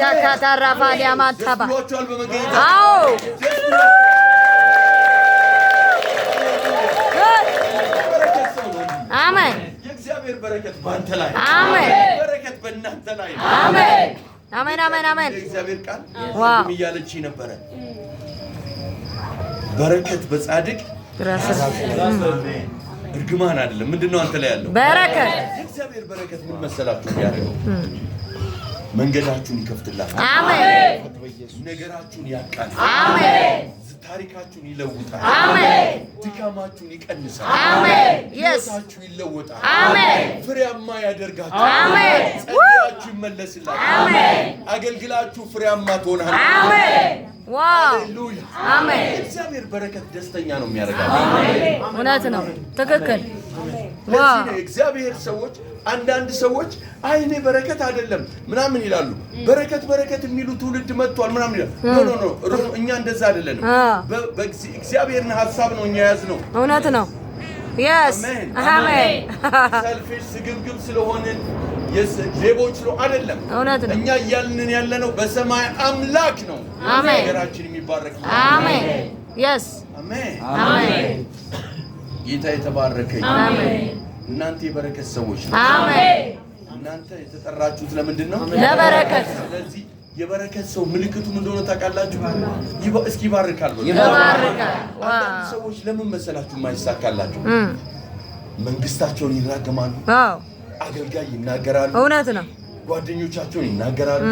Zakatarafalia Mataba. Amen. የእግዚአብሔር በረከት ባንተ ላይ አሜን። በረከት በእናንተ ላይ አሜን። አሜን አሜን አሜን። የእግዚአብሔር ቃል ወንድም እያለች ነበር። በረከት በጻድቅ እርግማን አይደለም። ምንድነው አንተ ላይ ያለው በረከት? የእግዚአብሔር በረከት ምን መሰላችሁ ያደረገው? መንገዳችሁን ይከፍትላችኋል። አሜን። ነገራችሁን ያቃል። አሜን። ታሪካችሁን ይለውጣል። አሜን። ድካማችሁን ይቀንሳል። አሜን። ሕይወታችሁ ይለወጣል። አሜን። ፍሬያማ ያደርጋችኋል። አሜን። ጸጋችሁ ይመለስላችኋል። አሜን። አገልግላችሁ ፍሬያማ ትሆናላችሁ። አሜን። ዋው ሃሌሉያ አሜን። እግዚአብሔር በረከት ደስተኛ ነው የሚያደርጋችሁ። እውነት ነው። ትክክል። ለዚህ ነው እግዚአብሔር ሰዎች አንዳንድ ሰዎች አይኔ በረከት አይደለም ምናምን ይላሉ። በረከት የሚሉ ትውልድ መጥቷል ምናምን ይላሉ። ኖ እኛ እንደዛ አይደለም። በእግዚአብሔርን ሐሳብ ነው እኛ ያዝነው። እውነት ነው። yes አሜን። ሰልፊሽ ስግብግብ ስለሆነን ሌቦች ነው አይደለም። እውነት ነው። እኛ እያልን ያለነው በሰማይ አምላክ ነው። አሜን። ነገራችን የሚባረክ አሜን። yes አሜን አሜን። ጌታ የተባረከ ይሁን። አሜን። እናንተ የበረከት ሰዎች ናችሁ። አሜን። እናንተ የተጠራችሁት ለምንድን ነው? ለበረከት። ስለዚህ የበረከት ሰው ምልክቱ ምን እንደሆነ ታውቃላችሁ? እስኪ ይባርካል ነው። ይባርካል። አንዳንድ ሰዎች ለምን መሰላችሁ የማይሳካላችሁ? መንግስታቸውን ይራገማሉ። አዎ አገልጋይ ይናገራሉ። እውነት ነው። ጓደኞቻቸውን ይናገራሉ።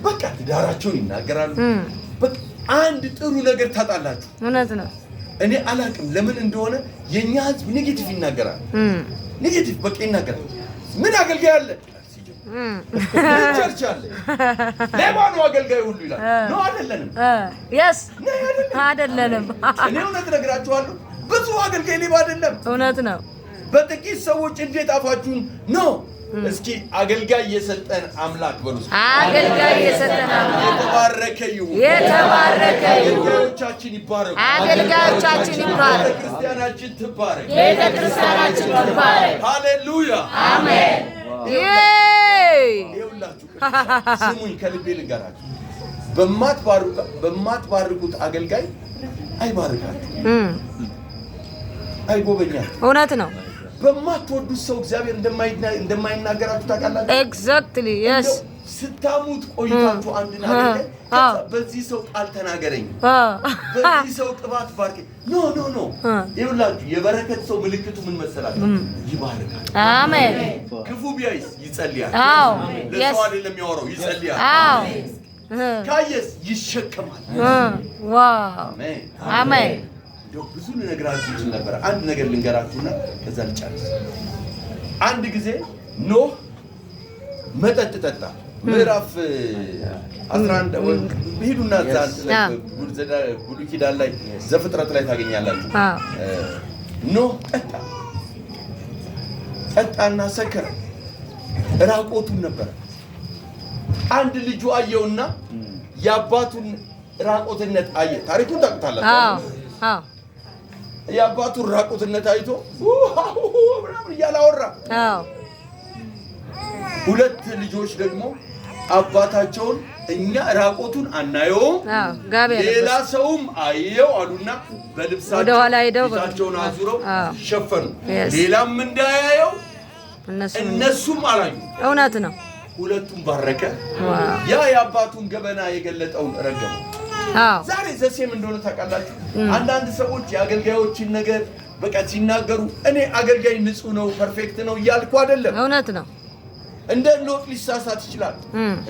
በቃ ትዳራቸውን ይናገራሉ። በቃ አንድ ጥሩ ነገር ታጣላችሁ። እውነት ነው። እኔ አላቅም ለምን እንደሆነ የኛ ህዝብ ኔጌቲቭ ይናገራል። ኔጌቲቭ በቃ ይናገራል። ምን አገልጋይ አለ? ቸርች አለ። ሌባ ነው አገልጋይ ሁሉ ይላል። ነው አይደለንም? yes አይደለንም። እኔ እውነት እነግራችኋለሁ ብዙ አገልጋይ ሌባ አይደለም። እውነት ነው። በጥቂት ሰዎች እንዴት አፋችሁን ነው? እስኪ አገልጋይ የሰጠን አምላክ በሉ። አገልጋይ የሰጠን አምላክ የተባረከ ይሁን። የተባረከ ይሁን። አገልጋዮቻችን ይባረኩ። አገልጋዮቻችን ይባረኩ። ቤተክርስቲያናችን ትባረክ። ቤተክርስቲያናችን ትባረክ። ሃሌሉያ አሜን። ይኸውላችሁ ስሙኝ፣ ከልቤ ልንገራችሁ። በማትባርኩት አገልጋይ አይባርካችሁ፣ አይጎበኛችሁ። እውነት ነው። በማትወዱት ሰው እግዚአብሔር እንደማይናገራችሁ ታውቃላችሁ። ኤግዛክትሊ yes ስታሙት ቆይታችሁ አንድ ነገር በዚህ ሰው ቃል ተናገረኝ፣ በዚህ ሰው ቅባት ባርከኝ። ኖ ይኸውላችሁ የበረከት ሰው ምልክቱ ምን መሰላችሁ? ይባርካል። አሜን። ክፉ ቢያይስ ይጸልያል። አዎ ለሰው አይደለም የሚያወራው፣ ይጸልያል። አዎ ካየስ ይሸከማል። ዋው አሜን። ብዙ ልነግራችሁ ይችል ነበር። አንድ ነገር ልንገራችሁና ከዛ ልጨርስ። አንድ ጊዜ ኖህ መጠጥ ጠጣ። ምዕራፍ 11 ሄዱና ብሉይ ኪዳን ላይ ዘፍጥረት ላይ ታገኛላችሁ። ኖህ ጠጣና ሰከረ፣ ራቆቱን ነበረ። አንድ ልጁ አየውና የአባቱን ራቆትነት አየ። ታሪኩን ታውቁታላችሁ። የአባቱን ራቆትነት አይቶ ምናምን እያለ አወራ። ሁለት ልጆች ደግሞ አባታቸውን እኛ ራቆቱን አናየውም፣ ሌላ ሰውም አየው አሉና በልብሳቸውን አዙረው ሸፈኑ። ሌላም እንዳያየው እነሱም አላዩ። እውነት ነው። ሁለቱም ባረከ። ያ የአባቱን ገበና የገለጠውን ረገመው። ዛሬ ዘሴም እንደሆነ ታውቃላችሁ። አንዳንድ ሰዎች የአገልጋዮችን ነገር በቃ ሲናገሩ እኔ አገልጋይ ንጹህ ነው ፐርፌክት ነው እያልኩ አይደለም። እውነት ነው። እንደ ሎጥ ሊሳሳት ይችላል፣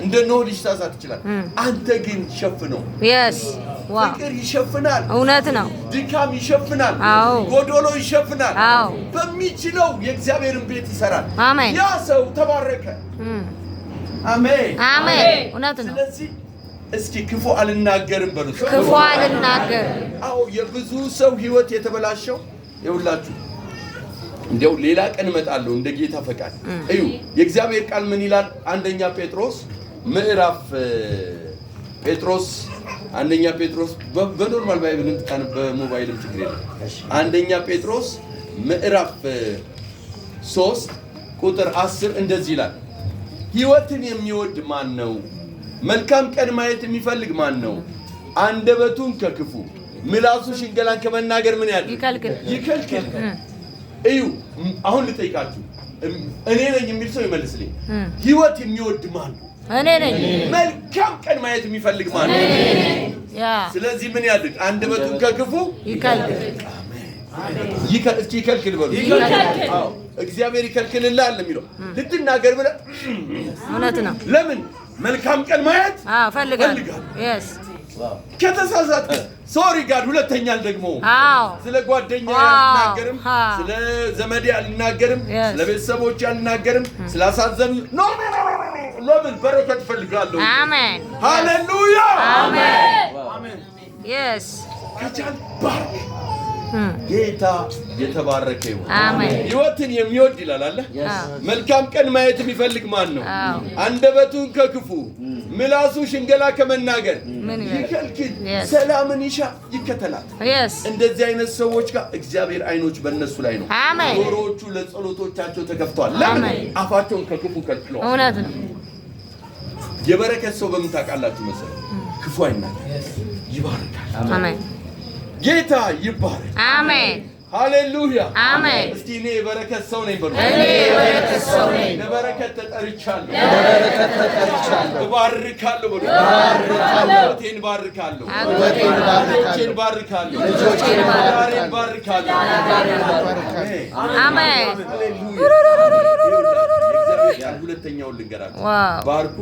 እንደ ኖህ ሊሳሳት ይችላል። አንተ ግን ሸፍነው። yes ፍቅር ይሸፍናል። እውነት ነው። ድካም ይሸፍናል። ጎዶሎ ይሸፍናል። በሚችለው የእግዚአብሔርን ቤት ይሰራል። አሜን። ያ ሰው ተባረከ። አሜን አሜን። እውነት ነው። ስለዚህ እስኪ ክፉ አልናገርም በሉ። ክፉ አልናገርም። አዎ የብዙ ሰው ህይወት የተበላሸው ይኸውላችሁ። እንደው ሌላ ቀን እመጣለሁ እንደ ጌታ ፈቃድ። እዩ የእግዚአብሔር ቃል ምን ይላል? አንደኛ ጴጥሮስ ምዕራፍ አንደኛ ጴጥሮስ በኖርማል ባይብልም በሞባይልም ችግር የለም። አንደኛ ጴጥሮስ ምዕራፍ 3 ቁጥር 10 እንደዚህ ይላል፣ ህይወትን የሚወድ ማን ነው? መልካም ቀን ማየት የሚፈልግ ማን ነው? አንደበቱን ከክፉ ምላሱ ሽንገላን ከመናገር ምን ያድርግ? ይከልክል። እዩ አሁን ልጠይቃችሁ፣ እኔ ነኝ የሚል ሰው ይመልስልኝ። ህይወት የሚወድ ማን ነው? እኔ ነኝ። መልካም ቀን ማየት የሚፈልግ ማን ነው? ስለዚህ ምን ያድርግ? አንደበቱን ከክፉ ይከልክል። ይከልክል በሉ። አዎ እግዚአብሔር ይከልክልልሃል የሚለው ልትናገር ብለህ እውነት ነው። ለምን? መልካም ቀን ማየት ፈልጋለሁ። ከተሳሳተ ሶሪ ጋድ ሁለተኛ ደግሞ ስለ ጓደኛ አልናገርም፣ ስለ ዘመዴ አልናገርም፣ ስለ ቤተሰቦች አልናገርም፣ ስላሳዘኑ ለምን? በረከት ፈልጋለሁ። አሜን ሃሌሉያ አሜን። የስ ከቻል ባርክ ጌታ የተባረከ ይሁን። አሜን። ህይወትን የሚወድ ይላል አለ። መልካም ቀን ማየት የሚፈልግ ማን ነው? አንደበቱን ከክፉ ምላሱ ሽንገላ ከመናገር ይከልክል። ሰላምን ይሻ ይከተላል። እንደዚህ አይነት ሰዎች ጋር እግዚአብሔር አይኖች በእነሱ ላይ ነው። ጆሮዎቹ ለጸሎቶቻቸው ተከፍተዋል። ለምን? አፋቸውን ከክፉ ከልክለዋል። እውነት ነው። የበረከት ሰው በምን ታውቃላችሁ መሰለህ? ክፉ አይናገር፣ ይባርካል። አሜን። ጌታ ይባረክ። አሜን ሃሌሉያ አሜን። እስቲ እኔ የበረከት ሰው ነኝ በሉ። እኔ የበረከት ሰው ነኝ። ለበረከት ተጠርቻለሁ። ለበረከት ተጠርቻለሁ። እባርካለሁ በሉ። እባርካለሁ። ሕይወቴን ባርካለሁ። ሕይወቴን ባርካለሁ። ልጆቼን ባርካለሁ። ልጆቼን ዛሬን ባርካለሁ። አሜን። ሃሌሉያ። ሁለተኛውን ልንገራችሁ። ባርኩ፣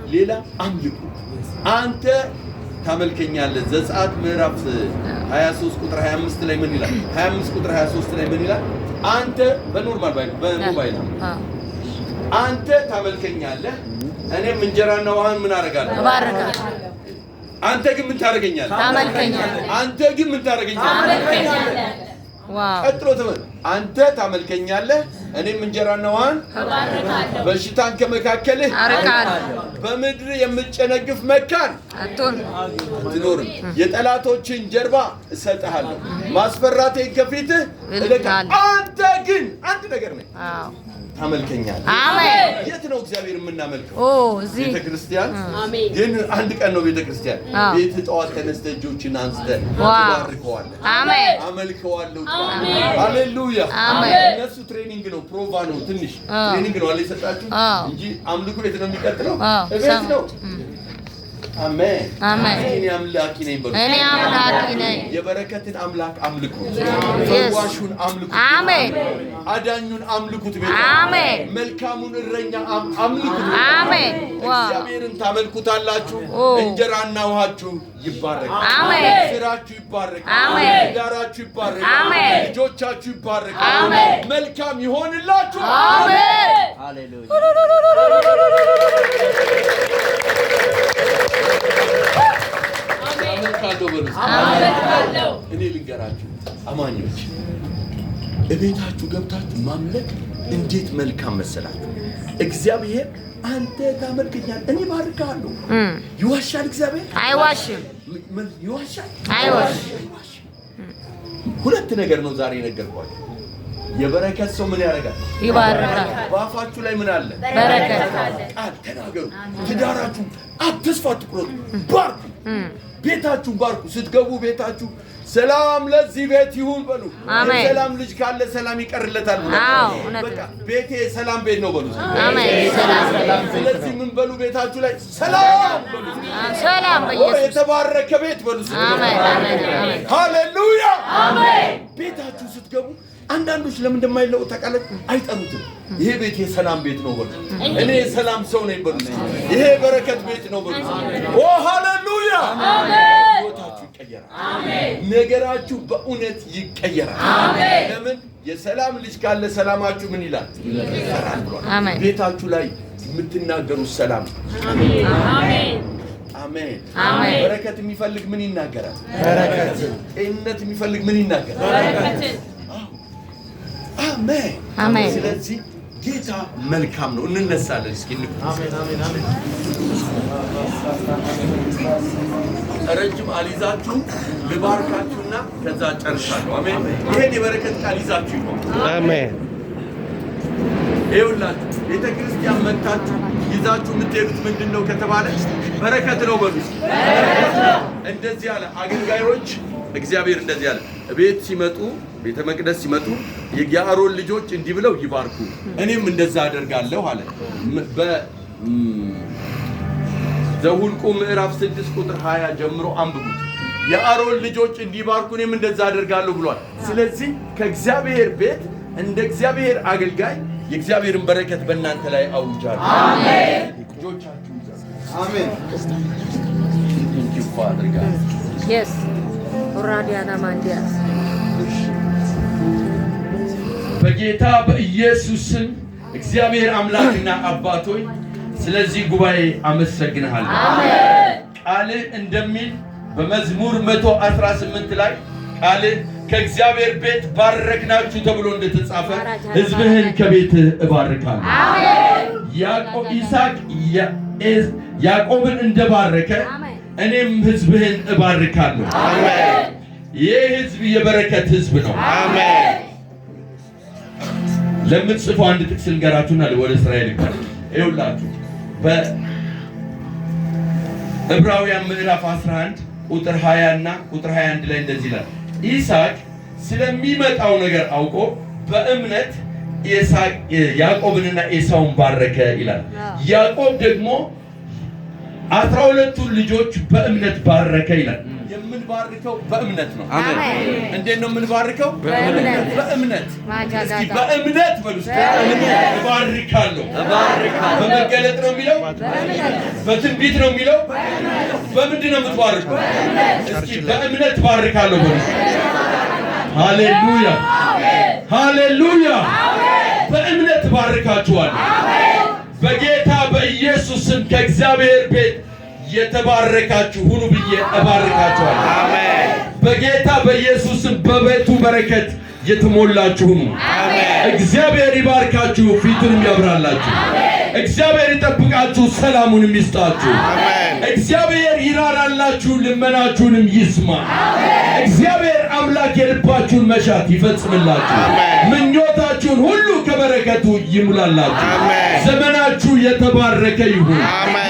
ሌላ አምልኩ። አንተ ታመልከኛለህ። ዘጸአት ምዕራፍ 23 ቁጥር 25 ላይ ምን ይላል? 25 ቁጥር 23 ላይ ምን ይላል? አንተ በኖርማል በሞባይል አንተ ታመልከኛለህ፣ እኔም እንጀራና ውሃን ምን አደርጋለሁ? እባርካለሁ። አንተ ግን ምን ታደርገኛለህ? ታመልከኛለህ። አንተ ግን ምን ታደርገኛለህ? ቀጥሎ ተመል አንተ ታመልከኛለህ፣ እኔም እንጀራና ውሃን እባርካለሁ። በሽታን ከመካከልህ አርቃለሁ። በምድር የምትጨነግፍ መካን አትኖርም። የጠላቶችን ጀርባ እሰጥሃለሁ፣ ማስፈራቴን ከፊትህ እልካለሁ። አንተ ግን አንድ ነገር ነኝ፣ ታመልከኛለህ። አሜን። የት ነው እግዚአብሔር የምናመልከው? እዚህ ቤተክርስቲያን። ግን አንድ ቀን ነው ቤተክርስቲያን። ቤት ጠዋት ተነስተህ እጆችን አንስተህ ትባርከዋለህ። አሜን። አመልከዋለሁ። ሃሌሉያ። እነሱ ትሬኒንግ ነው፣ ፕሮቫ ነው፣ ትንሽ ትሬኒንግ ነው አለ የሰጣችሁ እንጂ አምልኮ የት ነው የሚቀጥለው? እቤት ነው። አሜን አሜን። እኔ አምላኪ ነኝ በሉ። እኔ አምላኪ ነኝ። የበረከትን አምላክ አምልኩት። ፈዋሹን አምልኩት። አሜን። አዳኙን አምልኩት። ቤት አሜን። መልካሙን እረኛ አምልኩት። አሜን። እግዚአብሔርን ታመልኩታላችሁ። እንጀራና ውሃችሁ ይባረካል። አሜን። ስራችሁ ይባረካል። አሜን። ትዳራችሁ ይባረካል። አሜን። ልጆቻችሁ ይባረካል። አሜን። መልካም ይሆንላችሁ። አሜን። ሃሌሉያ። እኔ ልንገራችሁ አማኞች፣ እቤታችሁ ገብታችሁ ማምለክ እንዴት መልካም መሰላችሁ። እግዚአብሔር አንተ ታመልከኛለህ፣ እኔ ባርካለሁ። ይዋሻል እግዚአብሔር? አይዋሽም። ይዋሻል? አይዋሽም። ሁለት ነገር ነው ዛሬ የነገርኳችሁ። የበረከት ሰው ምን ያደርጋል? ይባርካል። በአፋችሁ ላይ ምን አለ? በረከት አለ። ቃል ተናገሩ። ትዳራችሁ አትስፋ፣ ትቁረጡ፣ ባርኩ። ቤታችሁን ባርኩ። ስትገቡ ቤታችሁ ሰላም ለዚህ ቤት ይሁን በሉ። ሰላም ልጅ ካለ ሰላም ይቀርለታል ብሎ በቃ ቤቴ ሰላም ቤት ነው በሉ። አሜን። ሰላም። ስለዚህ ምን በሉ? ቤታችሁ ላይ ሰላም በሉ። ሰላም በኢየሱስ የተባረከ ቤት በሉ። አሜን አሜን። ሃሌሉያ አሜን። ቤታችሁ ስትገቡ አንዳንዶች ለምን እንደማይለውጥ ታውቃላችሁ? አይጠሩትም። ይሄ ቤት የሰላም ቤት ነው በሉ። እኔ የሰላም ሰው ነኝ በሉ። ይሄ በረከት ቤት ነው በሉ። ኦ ሃሌሉያ አሜን። ህይወታችሁ ይቀየራል። አሜን። ነገራችሁ በእውነት ይቀየራል። አሜን። ለምን? የሰላም ልጅ ካለ ሰላማችሁ ምን ይላል? ይሰራል ብሏል። አሜን። ቤታችሁ ላይ የምትናገሩት ሰላም። አሜን አሜን አሜን አሜን። በረከት የሚፈልግ ምን ይናገራል? በረከት። ጤንነት የሚፈልግ ምን ይናገራል? በረከት። አሜን አሜን። ስለዚህ ጌታ መልካም ነው። እንነሳለን እስኪ። አሜን አሜን አሜን። ረጅም አልይዛችሁ ልባርካችሁና ከዛ ጨርሻለሁ። አሜን። ይሄን የበረከት ቃል ይዛችሁ ይሆን። አሜን። ይኸውላችሁ ቤተክርስቲያን መጣችሁ ይዛችሁ የምትሄዱት ምንድነው ከተባለ በረከት ነው በሉ። እንደዚህ ያለ አገልጋዮች እግዚአብሔር እንደዚህ ያለ ቤት ሲመጡ ቤተ መቅደስ ሲመጡ የአሮን ልጆች እንዲህ ብለው ይባርኩ፣ እኔም እንደዛ አደርጋለሁ አለ። በዘኍልቍ ምዕራፍ 6 ቁጥር 20 ጀምሮ አንብቡት። የአሮን ልጆች እንዲባርኩ እኔም እንደዛ አደርጋለሁ ብሏል። ስለዚህ ከእግዚአብሔር ቤት እንደ እግዚአብሔር አገልጋይ የእግዚአብሔርን በረከት በእናንተ ላይ አውጃለሁ። አሜን። ልጆቻችሁ አሜን። እንዲፋ አድርጋ yes ኦራዲያና ማንዲያስ በጌታ በኢየሱስ ስም እግዚአብሔር አምላክና አባት ሆይ ስለዚህ ጉባኤ አመሰግንሃለሁ። አሜን። ቃልህ እንደሚል በመዝሙር 118 ላይ ቃልህ ከእግዚአብሔር ቤት ባረክናችሁ ተብሎ እንደተጻፈ ሕዝብህን ከቤትህ እባርካለሁ። አሜን። ያዕቆብን እንደባረከ እኔም ሕዝብህን እባርካለሁ። አሜን። ይህ ሕዝብ የበረከት ሕዝብ ነው። አሜን። ለምትጽፉ አንድ ጥቅስ ልንገራችሁና ወደ እስራኤል ይባል ይውላችሁ። በዕብራውያን ምዕራፍ 11 ቁጥር 20 እና ቁጥር 21 ላይ እንደዚህ ይላል። ይስሐቅ ስለሚመጣው ነገር አውቆ በእምነት ያዕቆብንና ኤሳውን ባረከ ይላል። ያዕቆብ ደግሞ 12ቱን ልጆች በእምነት ባረከ ይላል። የምንባርከው በእምነት ነው። አሜን። እንዴት ነው የምንባርከው? በእምነት። እስኪ በእምነት በሉ። እባርካለሁ። በመገለጥ ነው የሚለው? በትንቢት ነው የሚለው? በምንድን ነው የምትባርከው? እስኪ በእምነት ባርካለሁ በሉ። ሃሌሉያ ሃሌሉያ። በእምነት ባርካችኋለሁ። በጌታ በኢየሱስ ስም ከእግዚአብሔር ቤት የተባረካችሁ ሁኑ ብዬ እባርካችኋለሁ። አሜን። በጌታ በኢየሱስ ስም በቤቱ በረከት የተሞላችሁ ሁኑ። አሜን። እግዚአብሔር ይባርካችሁ፣ ፊቱንም ያብራላችሁ። እግዚአብሔር ይጠብቃችሁ፣ ሰላሙንም ይስጣችሁ። እግዚአብሔር ይራራላችሁ፣ ልመናችሁንም ይስማ። እግዚአብሔር አምላክ የልባችሁን መሻት ይፈጽምላችሁ። ምኞታችሁን ሁሉ ከበረከቱ ይሙላላችሁ። ዘመናችሁ የተባረከ ይሁን።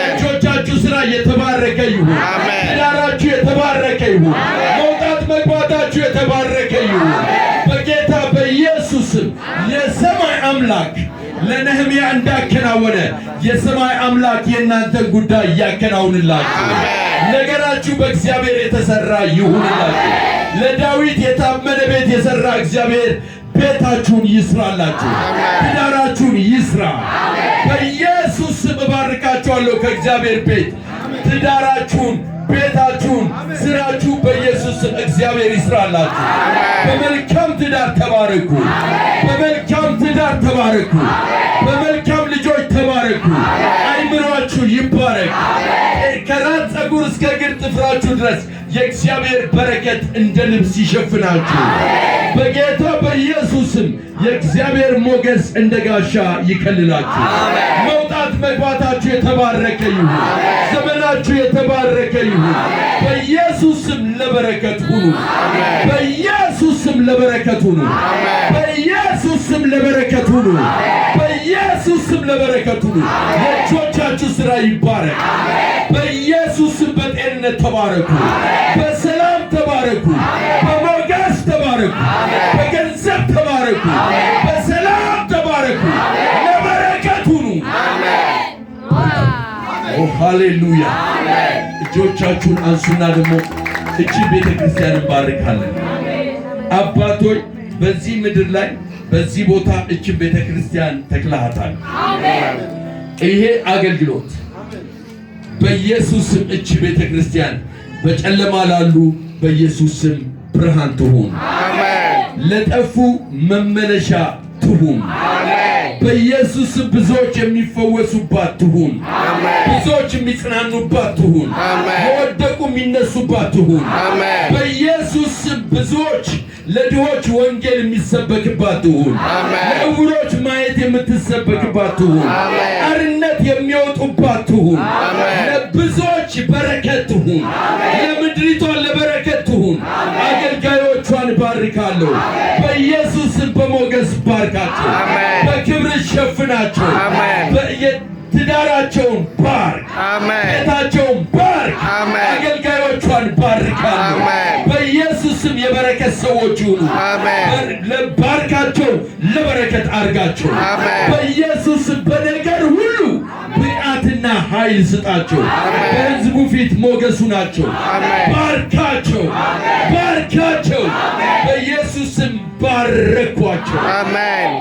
እጆቻችሁ ስራ የተባረከ ይሁን። ትዳራችሁ የተባረከ ይሁን። መውጣት መግባታችሁ የተባረከ ይሁን። በጌታ በኢየሱስም የሰማይ አምላክ ለነህምያ እንዳከናወነ የሰማይ አምላክ የእናንተን ጉዳይ ያከናውንላችሁ። ነገራችሁ በእግዚአብሔር የተሰራ ይሁንላችሁ። ለዳዊት የታመነ ቤት የሰራ እግዚአብሔር ቤታችሁን ይስራላችሁ። ትዳራችሁን ይስራ። በኢየሱስ ስም እባርካችኋለሁ። ከእግዚአብሔር ቤት ትዳራችሁን፣ ቤታችሁን፣ ስራችሁ በኢየሱስ ስም እግዚአብሔር ይስራላችሁ። በመልካም ትዳር ተባረኩ። በመልካም ትዳር ተባረኩ። በመልካም ልጆች ተባረኩ። አይምሮአችሁ ይባረክ። ከራስ ፀጉር እስከ እግር ጥፍራችሁ ድረስ የእግዚአብሔር በረከት እንደ ልብስ ይሸፍናችሁ። በጌታ በኢየሱስም የእግዚአብሔር ሞገስ እንደ ጋሻ ይከልላችሁ። መውጣት መግባታችሁ የተባረከ ይሁን። ዘመናችሁ የተባረከ ይሁን። በኢየሱስም ለበረከት ሁኑ። በኢየሱስም ለበረከት ሁኑ። በኢየሱስም ለበረከት ሁኑ። በኢየሱስም ለበረከት ሁኑ። የእጆቻችሁ ሥራ ይባረክ። በኢየሱስም በጤንነት ተባረኩ። በሰላም ተባረኩ። በሞገስ ተባረኩ። በገንዘብ ተባረኩ። በሰላም ተባረኩ። ለበረከት ሁኑ። ኦ ሃሌሉያ። እጆቻችሁን አንሱና ደግሞ እቺ ቤተ ክርስቲያን እንባርካለን። አባቶች በዚህ ምድር ላይ በዚህ ቦታ እቺ ቤተ ክርስቲያን ተክለሃታል። ይሄ አገልግሎት በኢየሱስ ስም እቺ ቤተ ክርስቲያን በጨለማ ላሉ በኢየሱስ ስም ብርሃን ትሁን። ለጠፉ መመለሻ ትሁን። በኢየሱስ ስም ብዙዎች የሚፈወሱባት ትሁን። ብዙዎች የሚጽናኑባት ትሁን። የወደቁ የሚነሱባት ትሁን። በኢየሱስ ስም ብዙዎች ለድሆች ወንጌል የሚሰበክባት ትሁን። ለዕውሮች ማየት የምትሰበክባት ትሁን። አርነት የሚወጡባት ትሁን። ለብዙዎች በረከት ትሁን። ለምድሪቷን ለበረከት ትሁን። አገልጋዮቿን ባርካለሁ። በኢየሱስ ስም በሞገስ ባርካቸው። በክብር ሸፍናቸው። ትዳራቸውን ባርክ፣ ቤታቸውን ባርክ፣ አገልጋዮቿን ባርካለሁ። በኢየሱስም የበረከት ሰዎች ይሁኑ። ባርካቸው፣ ለበረከት አርጋቸው። በኢየሱስም በነገር ሁሉ ብቃትና ኃይል ስጣቸው። በሕዝቡ ፊት ሞገሱ ናቸው። ባርካቸው፣ ባርካቸው። በኢየሱስም ባረኳቸው። አሜን።